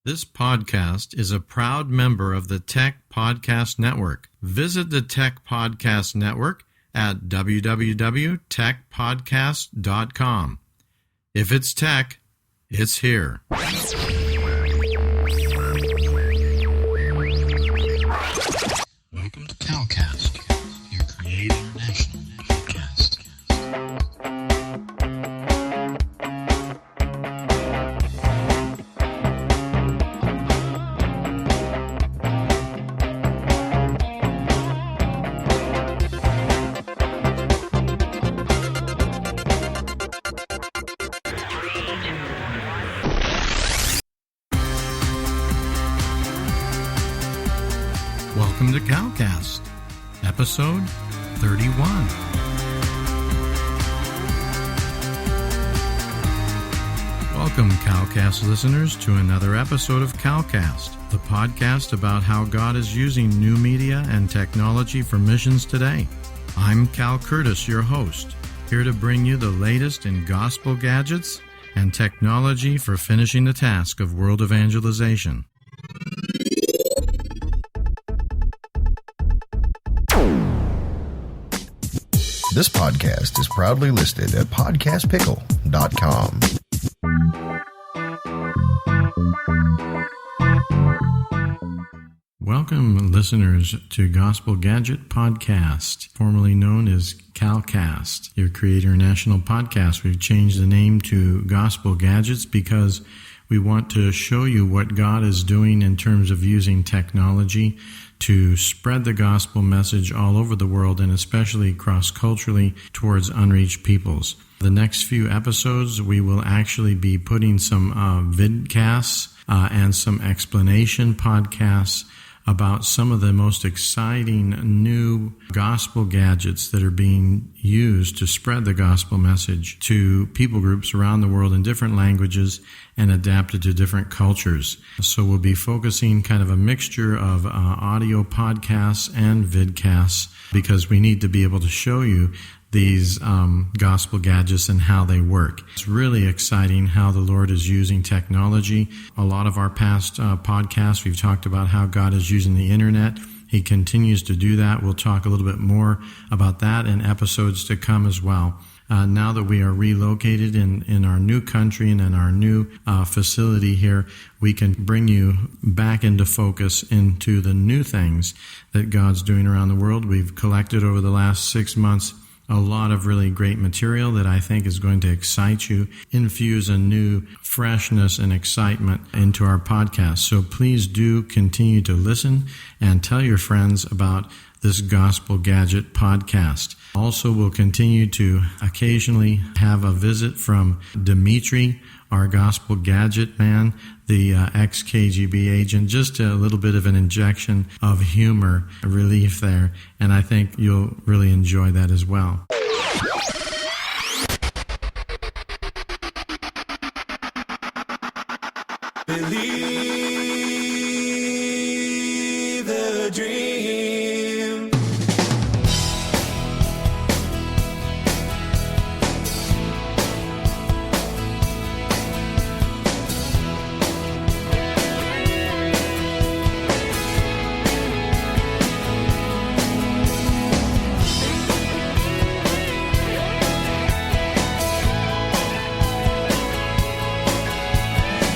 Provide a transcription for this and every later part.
This podcast is a proud member of the Tech Podcast Network. Visit the Tech Podcast Network at www.techpodcast.com. If it's tech, it's here. Welcome to CalCast, your Creative International podcast. Welcome to CalCast, episode 31. Welcome, CalCast listeners, to another episode of CalCast, the podcast about how God is using new media and technology for missions today. I'm Cal Curtis, your host, here to bring you the latest in gospel gadgets and technology for finishing the task of world evangelization. This podcast is proudly listed at podcastpickle.com. Welcome, listeners, to Gospel Gadget Podcast, formerly known as CalCast, your Creator National podcast. We've changed the name to Gospel Gadgets because we want to show you what God is doing in terms of using technology to spread the gospel message all over the world and especially cross-culturally towards unreached peoples. The next few episodes, we will actually be putting some vidcasts and some explanation podcasts about some of the most exciting new gospel gadgets that are being used to spread the gospel message to people groups around the world in different languages and adapted to different cultures. So we'll be focusing kind of a mixture of audio podcasts and vidcasts because we need to be able to show you these gospel gadgets and how they work. It's really exciting how the Lord is using technology. A lot of our past podcasts, we've talked about how God is using the internet. He continues to do that. We'll talk a little bit more about that in episodes to come as well. Now that we are relocated in our new country and in our new facility here, we can bring you back into focus into the new things that God's doing around the world. We've collected over the last 6 months a lot of really great material that I think is going to excite you, infuse a new freshness and excitement into our podcast. So please do continue to listen and tell your friends about this Gospel Gadget podcast. Also, we'll continue to occasionally have a visit from Dimitri, our Gospel Gadget man, the ex-KGB agent, just a little bit of an injection of humor, relief there, and I think you'll really enjoy that as well. Believe the dream.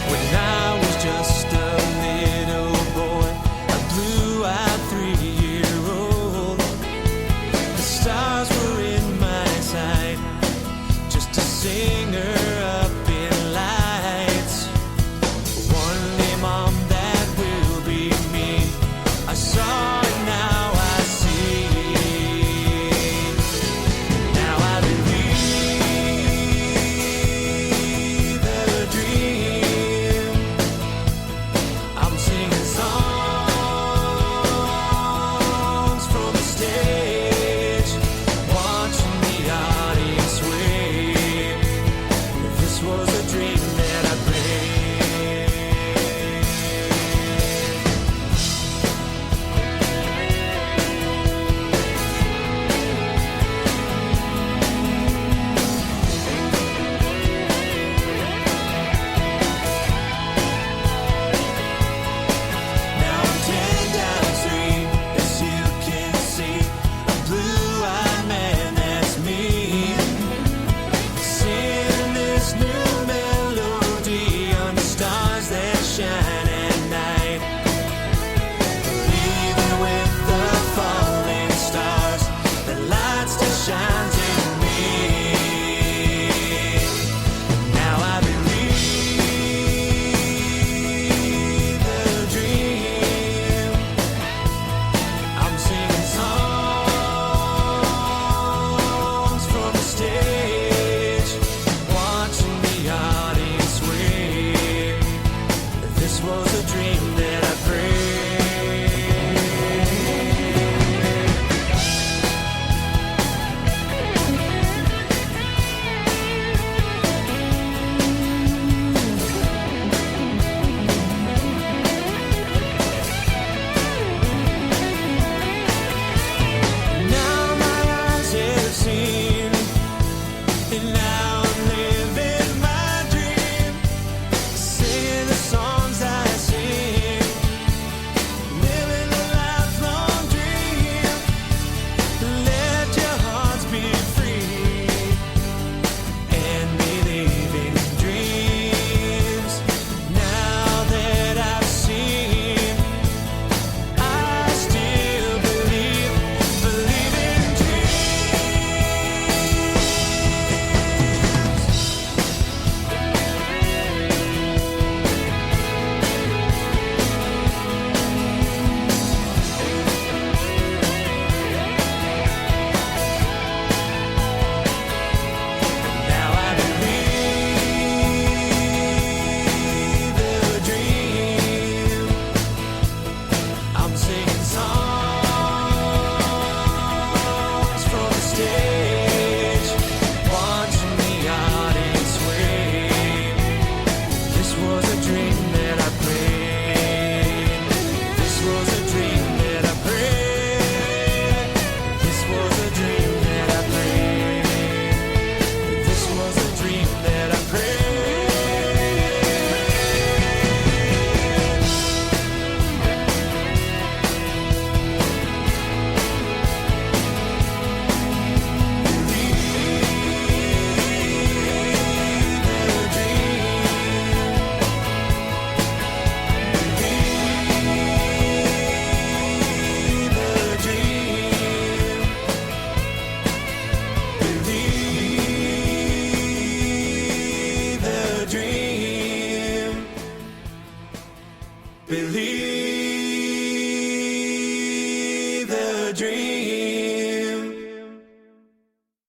When I was just was a dream that I prayed. Now my eyes have seen, and now I'm living my dream, singing the songs I sing, living a lifelong dream. Let your hearts be free and believe in dreams. Now that I've seen, I still believe in Now I believe the dream. I'm singing songs from the stage, watching the audience sway. This was a dream that I prayed. This was a dream that I prayed. This was a dream that I prayed. This was a dream that I prayed. Believe the dream.